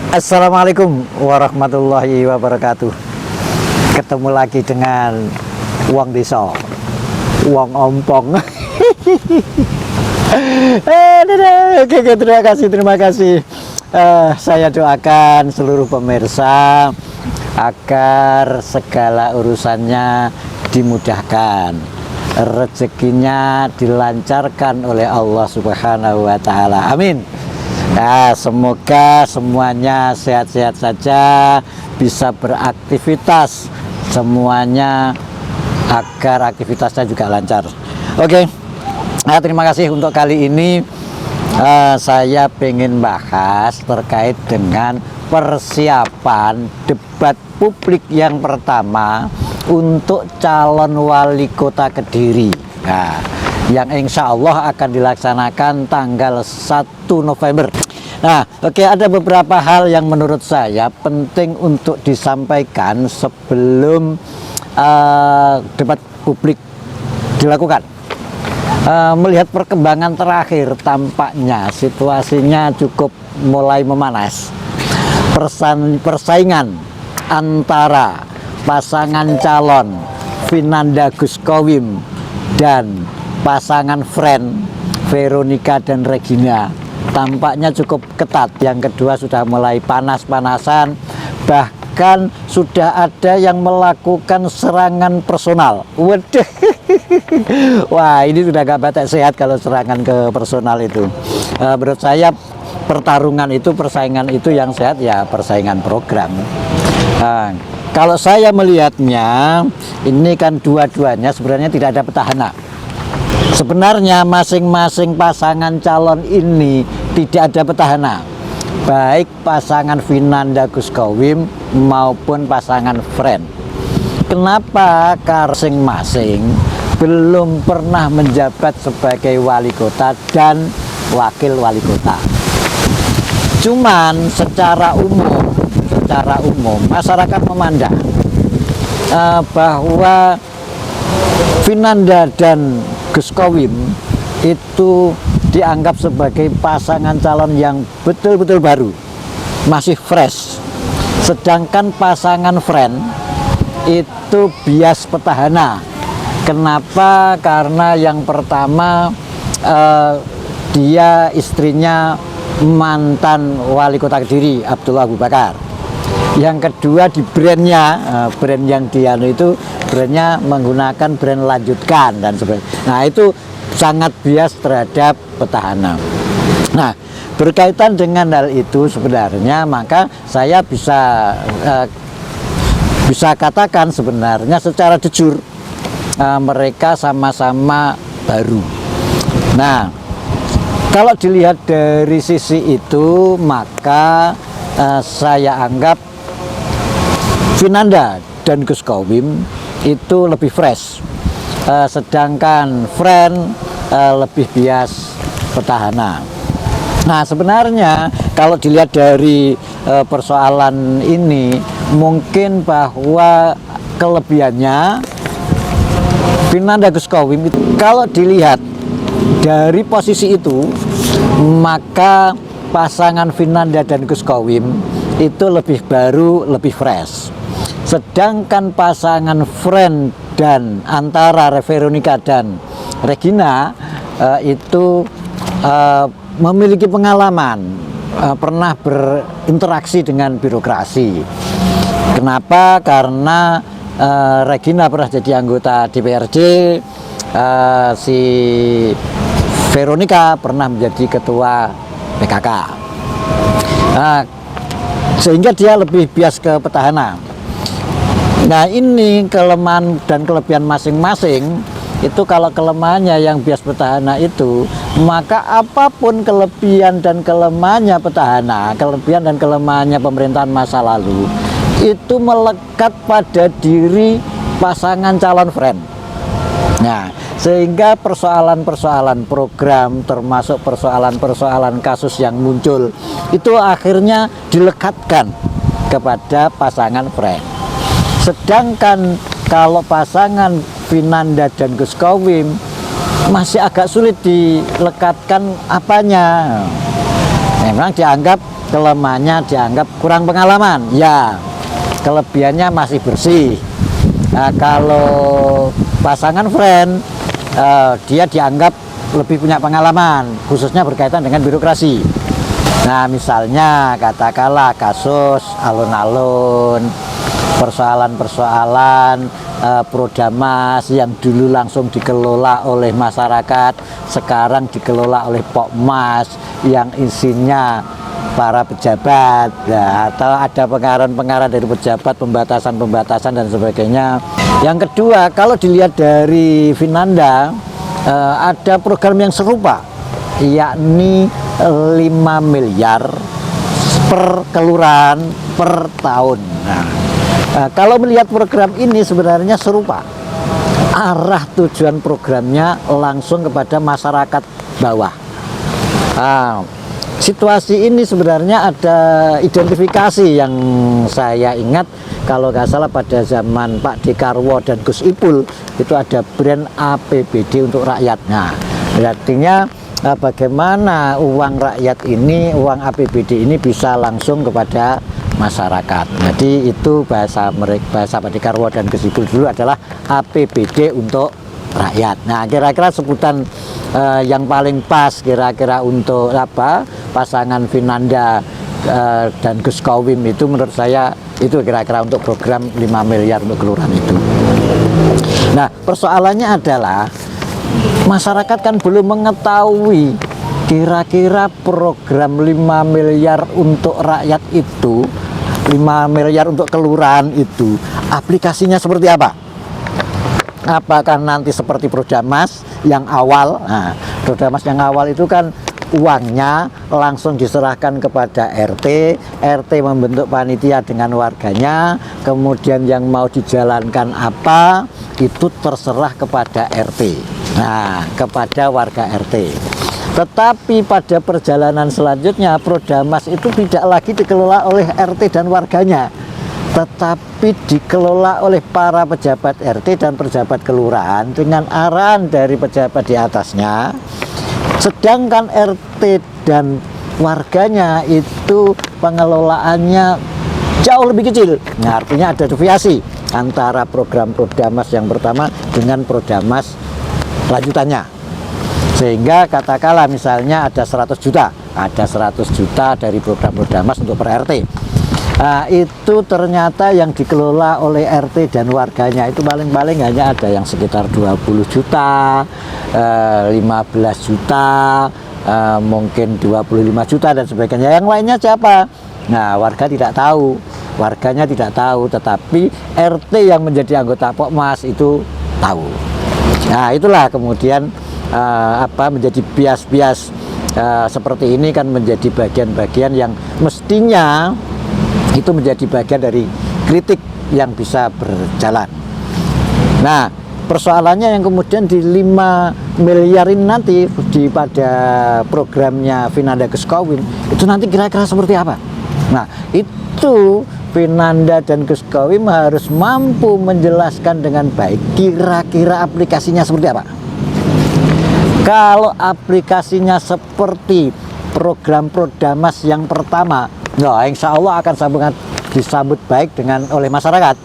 Assalamualaikum warahmatullahi wabarakatuh. Ketemu lagi dengan Wong Desa, Wong Ompong. Oke, terima kasih. Saya doakan seluruh pemirsa agar segala urusannya dimudahkan, rezekinya dilancarkan oleh Allah Subhanahu wa Ta'ala. Amin. Nah, semoga semuanya sehat-sehat saja, bisa beraktivitas semuanya agar aktivitasnya juga lancar. Oke, nah, terima kasih. Untuk kali ini saya ingin bahas terkait dengan persiapan debat publik yang pertama untuk calon wali kota Kediri. Nah, yang insya Allah akan dilaksanakan tanggal 1 November. Nah, oke, ada beberapa hal yang menurut saya penting untuk disampaikan sebelum debat publik dilakukan. Melihat perkembangan terakhir, tampaknya situasinya cukup mulai memanas. Persaingan antara pasangan calon Vinanda Guscowim dan pasangan friend Veronica dan Regina tampaknya cukup ketat. Yang kedua sudah mulai panas-panasan, bahkan sudah ada yang melakukan serangan personal. Waduh, wah, ini sudah gak batak sehat kalau serangan ke personal itu. Menurut saya pertarungan itu, persaingan itu yang sehat ya persaingan program. Kalau saya melihatnya, ini kan dua-duanya sebenarnya tidak ada petahana. Sebenarnya masing-masing pasangan calon ini tidak ada petahana, baik pasangan Vinanda Guscowim maupun pasangan friend. Kenapa? Karena masing-masing belum pernah menjabat sebagai wali kota dan wakil wali kota. Cuman secara umum masyarakat memandang bahwa Vinanda dan Guscowim itu dianggap sebagai pasangan calon yang betul-betul baru, masih fresh. Sedangkan pasangan friend itu bias petahana. Kenapa? Karena yang pertama dia istrinya mantan wali kota Kediri Abdullah Abu Bakar. Yang kedua di brandnya, brand yang dia itu brandnya menggunakan brand lanjutkan dan sebagainya. Nah, itu sangat bias terhadap petahana. Nah, berkaitan dengan hal itu sebenarnya maka saya bisa katakan sebenarnya secara jujur mereka sama-sama baru. Nah, kalau dilihat dari sisi itu maka saya anggap Vinanda dan Guscowim itu lebih fresh, sedangkan friend lebih bias petahana. Nah, sebenarnya kalau dilihat dari persoalan ini mungkin bahwa kelebihannya Vinanda Guscowim itu, kalau dilihat dari posisi itu maka pasangan Vinanda dan Guscowim itu lebih baru, lebih fresh. Sedangkan pasangan friend dan antara Veronica dan Regina itu memiliki pengalaman, pernah berinteraksi dengan birokrasi. Kenapa? Karena Regina pernah jadi anggota DPRD, si Veronica pernah menjadi ketua PKK. Sehingga dia lebih bias ke petahana. Nah, ini kelemahan dan kelebihan masing-masing. Itu kalau kelemahannya yang bias petahana itu, maka apapun kelebihan dan kelemahannya petahana, kelebihan dan kelemahannya pemerintahan masa lalu, itu melekat pada diri pasangan calon friend. Nah, sehingga persoalan-persoalan program termasuk persoalan-persoalan kasus yang muncul itu akhirnya dilekatkan kepada pasangan friend. Sedangkan kalau pasangan Vinanda dan Guscowim masih agak sulit dilekatkan apanya. Memang dianggap kelemahannya dianggap kurang pengalaman. Ya, kelebihannya masih bersih. Nah, kalau pasangan friend, dia dianggap lebih punya pengalaman, khususnya berkaitan dengan birokrasi. Nah, misalnya katakanlah kasus alun-alun, persoalan-persoalan Prodamas yang dulu langsung dikelola oleh masyarakat, sekarang dikelola oleh Pokmas yang isinya para pejabat, ya, atau ada pengarahan-pengarahan dari pejabat, pembatasan-pembatasan dan sebagainya. Yang kedua, kalau dilihat dari Vinanda, ada program yang serupa, yakni 5 miliar per kelurahan per tahun. Nah, kalau melihat program ini sebenarnya serupa, arah tujuan programnya langsung kepada masyarakat bawah. Situasi ini sebenarnya ada identifikasi yang saya ingat, kalau nggak salah pada zaman Pak Dekarwo dan Gus Ipul itu ada brand APBD untuk rakyat. Nah, artinya bagaimana uang rakyat ini, uang APBD ini bisa langsung kepada masyarakat. Jadi itu bahasa Pak Dekarwo dan Gus Ipul dulu adalah APBD untuk rakyat. Nah, kira-kira sebutan yang paling pas kira-kira untuk apa pasangan Vinanda dan Gus Kowim itu menurut saya itu kira-kira untuk program 5 miliar untuk kelurahan itu. Nah, persoalannya adalah masyarakat kan belum mengetahui kira-kira program 5 miliar untuk rakyat itu, 5 miliar untuk kelurahan itu aplikasinya seperti apa. Apakah nanti seperti Prodamas yang awal? Nah, Prodamas yang awal itu kan uangnya langsung diserahkan kepada RT, RT membentuk panitia dengan warganya, kemudian yang mau dijalankan apa itu terserah kepada RT. Nah, kepada warga RT. Tetapi pada perjalanan selanjutnya Prodamas itu tidak lagi dikelola oleh RT dan warganya, tetapi dikelola oleh para pejabat RT dan pejabat kelurahan dengan arahan dari pejabat di atasnya. Sedangkan RT dan warganya itu pengelolaannya jauh lebih kecil. Nah, artinya ada deviasi antara program Prodamas yang pertama dengan Prodamas lanjutannya. Sehingga katakanlah misalnya ada 100 juta, ada 100 juta dari program Prodamas untuk per RT. Nah, itu ternyata yang dikelola oleh RT dan warganya itu paling-paling hanya ada yang sekitar 20 juta, 15 juta, mungkin 25 juta dan sebagainya. Yang lainnya siapa? Nah, warga tidak tahu, warganya tidak tahu, tetapi RT yang menjadi anggota Pokmas itu tahu. Nah, itulah kemudian menjadi bias-bias seperti ini kan menjadi bagian-bagian yang mestinya itu menjadi bagian dari kritik yang bisa berjalan. Nah, persoalannya yang kemudian di 5 miliar ini nanti pada programnya Vinanda Gus Kowim itu nanti kira-kira seperti apa? Nah, itu Vinanda dan Gus Kowim harus mampu menjelaskan dengan baik kira-kira aplikasinya seperti apa. Kalau aplikasinya seperti program Prodamas yang pertama, nah, insya Allah akan disambut baik oleh masyarakat.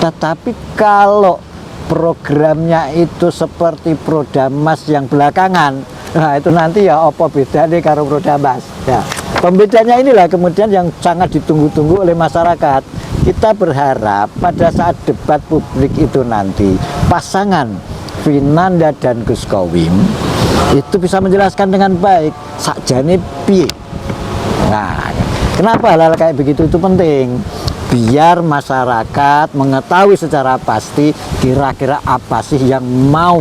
Tetapi kalau programnya itu seperti Prodamas yang belakangan, nah itu nanti ya apa bedanya karo Prodamas. Ya, pembedanya inilah kemudian yang sangat ditunggu-tunggu oleh masyarakat. Kita berharap pada saat debat publik itu nanti pasangan Vinanda dan Gus Kowim itu bisa menjelaskan dengan baik sakjane piye. Nah, kenapa hal-hal kayak begitu itu penting? Biar masyarakat mengetahui secara pasti kira-kira apa sih yang mau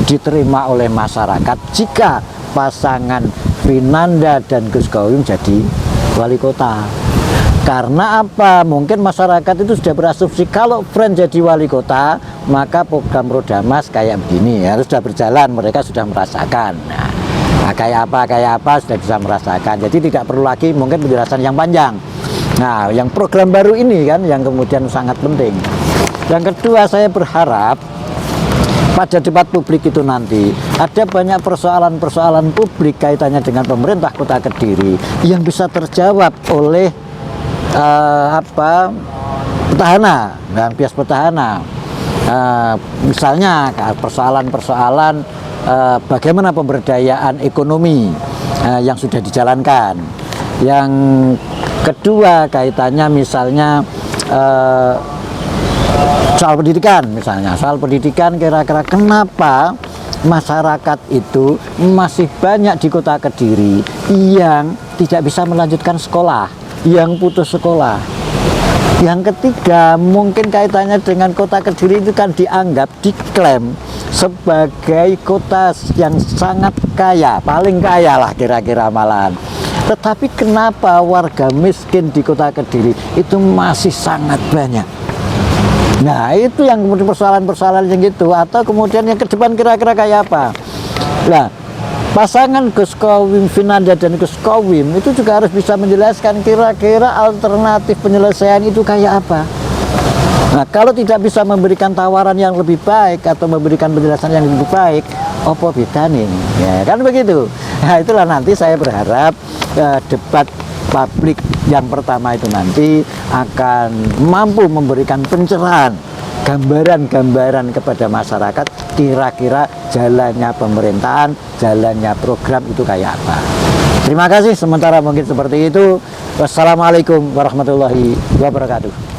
diterima oleh masyarakat jika pasangan Vinanda dan Gus Kowim jadi wali kota. Karena apa? Mungkin masyarakat itu sudah berasumsi kalau Friend jadi wali kota, maka program Prodamas kayak begini ya, sudah berjalan, mereka sudah merasakan. Nah, kayak apa sudah bisa merasakan. Jadi tidak perlu lagi mungkin penjelasan yang panjang. Nah, yang program baru ini kan yang kemudian sangat penting. Yang kedua, saya berharap pada debat publik itu nanti ada banyak persoalan-persoalan publik kaitannya dengan pemerintah Kota Kediri yang bisa terjawab oleh petahana, dan bias petahana. Misalnya persoalan-persoalan bagaimana pemberdayaan ekonomi yang sudah dijalankan. Yang kedua kaitannya misalnya soal pendidikan, misalnya soal pendidikan, kira-kira kenapa masyarakat itu masih banyak di Kota Kediri yang tidak bisa melanjutkan sekolah, yang putus sekolah. Yang ketiga, mungkin kaitannya dengan Kota Kediri itu kan diklaim sebagai kota yang sangat kaya, paling kaya lah kira-kira malahan. Tetapi kenapa warga miskin di Kota Kediri itu masih sangat banyak? Nah, itu yang kemudian persoalan-persoalan yang gitu. Atau kemudian yang ke depan kira-kira kayak apa? Nah, pasangan Gus Kowim, Vinanda dan Gus Kowim itu juga harus bisa menjelaskan kira-kira alternatif penyelesaian itu kayak apa. Nah, kalau tidak bisa memberikan tawaran yang lebih baik atau memberikan penjelasan yang lebih baik, apa bedanya ini? Ya, kan begitu. Nah, itulah nanti saya berharap debat publik yang pertama itu nanti akan mampu memberikan pencerahan, gambaran-gambaran kepada masyarakat kira-kira jalannya pemerintahan, jalannya program itu kayak apa. Terima kasih, sementara mungkin seperti itu. Wassalamualaikum warahmatullahi wabarakatuh.